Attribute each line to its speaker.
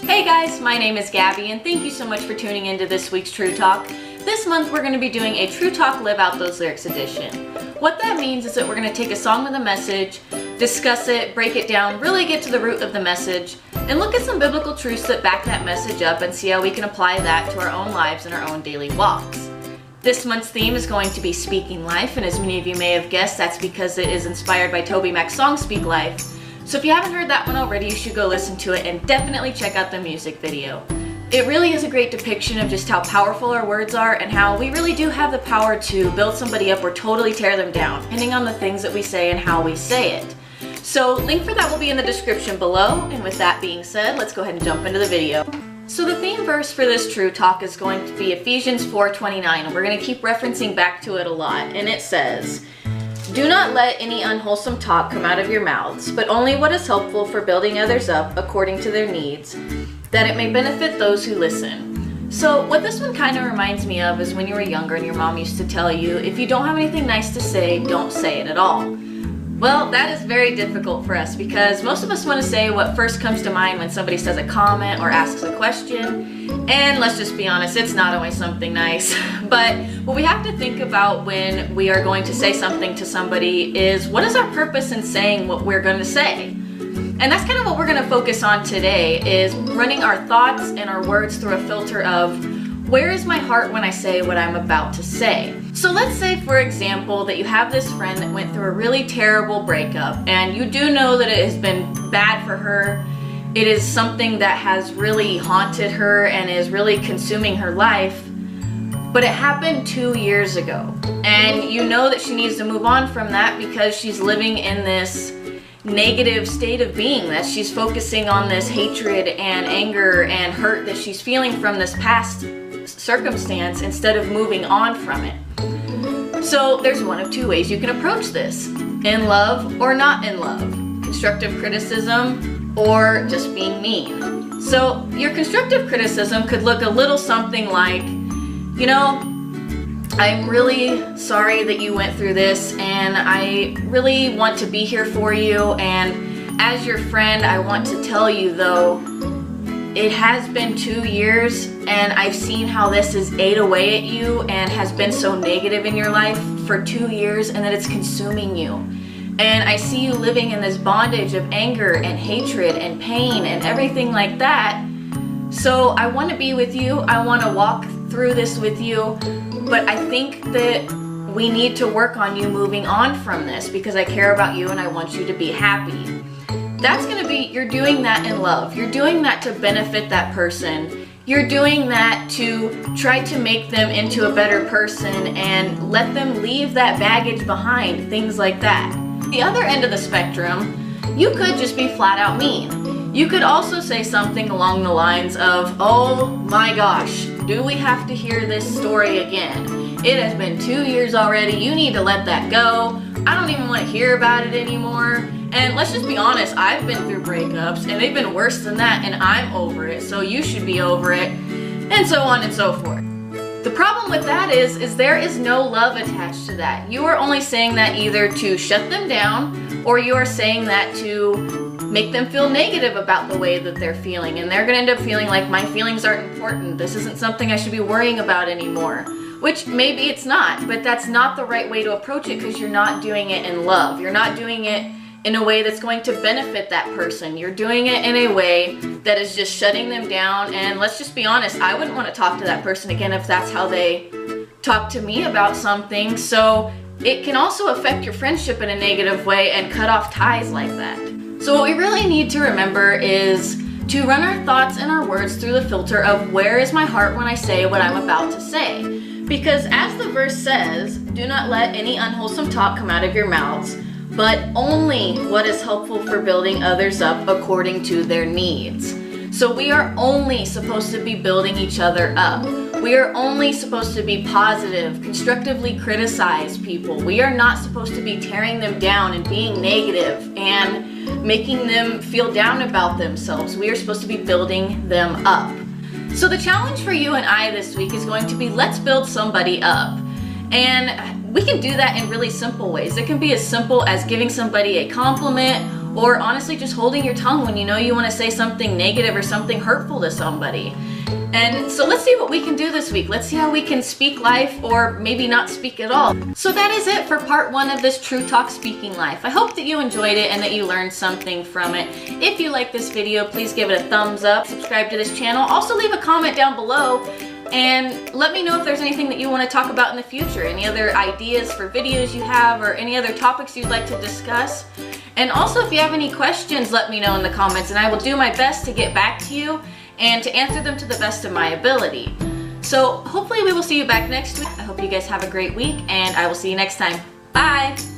Speaker 1: Hey guys, my name is Gabby and thank you so much for tuning into this week's True Talk. This month we're going to be doing a True Talk Live Out Those Lyrics edition. What that means is that we're going to take a song with a message, discuss it, break it down, really get to the root of the message, and look at some biblical truths that back that message up and see how we can apply that to our own lives and our own daily walks. This month's theme is going to be Speaking Life, and as many of you may have guessed, that's because it is inspired by TobyMac's song Speak Life. So if you haven't heard that one already, you should go listen to it and definitely check out the music video. It really is a great depiction of just how powerful our words are and how we really do have the power to build somebody up or totally tear them down, depending on the things that we say and how we say it. So link for that will be in the description below, and with that being said, let's go ahead and jump into the video. So the theme verse for this True Talk is going to be Ephesians 4:29, and we're going to keep referencing back to it a lot, and it says, "Do not let any unwholesome talk come out of your mouths, but only what is helpful for building others up according to their needs, that it may benefit those who listen." So what this one kind of reminds me of is when you were younger and your mom used to tell you, if you don't have anything nice to say, don't say it at all. Well, that is very difficult for us because most of us want to say what first comes to mind when somebody says a comment or asks a question. And let's just be honest, it's not always something nice. But what we have to think about when we are going to say something to somebody is, what is our purpose in saying what we're going to say? And that's kind of what we're going to focus on today, is running our thoughts and our words through a filter of, where is my heart when I say what I'm about to say? So let's say, for example, that you have this friend that went through a really terrible breakup, and you do know that it has been bad for her. It is something that has really haunted her and is really consuming her life, but it happened 2 years ago. And you know that she needs to move on from that because she's living in this negative state of being, that she's focusing on this hatred and anger and hurt that she's feeling from this past circumstance instead of moving on from it. So there's one of two ways you can approach this: in love or not in love, constructive criticism or just being mean. So your constructive criticism could look a little something like, you know, I'm really sorry that you went through this, and I really want to be here for you, and as your friend I want to tell you though, it has been 2 years and I've seen how this has ate away at you and has been so negative in your life for 2 years, and that it's consuming you. And I see you living in this bondage of anger and hatred and pain and everything like that. So I want to be with you. I want to walk through this with you. But I think that we need to work on you moving on from this because I care about you and I want you to be happy. That's going to be, you're doing that in love. You're doing that to benefit that person. You're doing that to try to make them into a better person and let them leave that baggage behind, things like that. The other end of the spectrum, you could just be flat out mean. You could also say something along the lines of, "Oh my gosh, do we have to hear this story again? It has been 2 years already. You need to let that go. I don't even want to hear about it anymore. And let's just be honest, I've been through breakups and they've been worse than that, and I'm over it, so you should be over it," and so on and so forth. The problem with that is there is no love attached to that. You are only saying that either to shut them down, or you are saying that to make them feel negative about the way that they're feeling, and they're gonna end up feeling like, my feelings aren't important, this isn't something I should be worrying about anymore. Which maybe it's not, but that's not the right way to approach it because you're not doing it in love. You're not doing it in a way that's going to benefit that person. You're doing it in a way that is just shutting them down, and let's just be honest, I wouldn't want to talk to that person again if that's how they talk to me about something. So it can also affect your friendship in a negative way and cut off ties like that. So what we really need to remember is to run our thoughts and our words through the filter of, where is my heart when I say what I'm about to say? Because as the verse says, do not let any unwholesome talk come out of your mouths, but only what is helpful for building others up according to their needs. So we are only supposed to be building each other up. We are only supposed to be positive, constructively criticize people. We are not supposed to be tearing them down and being negative and making them feel down about themselves. We are supposed to be building them up. So the challenge for you and I this week is going to be, let's build somebody up. And we can do that in really simple ways. It can be as simple as giving somebody a compliment or honestly just holding your tongue when you know you want to say something negative or something hurtful to somebody. And so let's see what we can do this week. Let's see how we can speak life or maybe not speak at all. So that is it for part 1 of this True Talk Speaking Life. I hope that you enjoyed it and that you learned something from it. If you like this video, please give it a thumbs up, subscribe to this channel. Also leave a comment down below and let me know if there's anything that you want to talk about in the future, any other ideas for videos you have or any other topics you'd like to discuss. And also if you have any questions, let me know in the comments and I will do my best to get back to you and to answer them to the best of my ability. So hopefully we will see you back next week. I hope you guys have a great week and I will see you next time. Bye!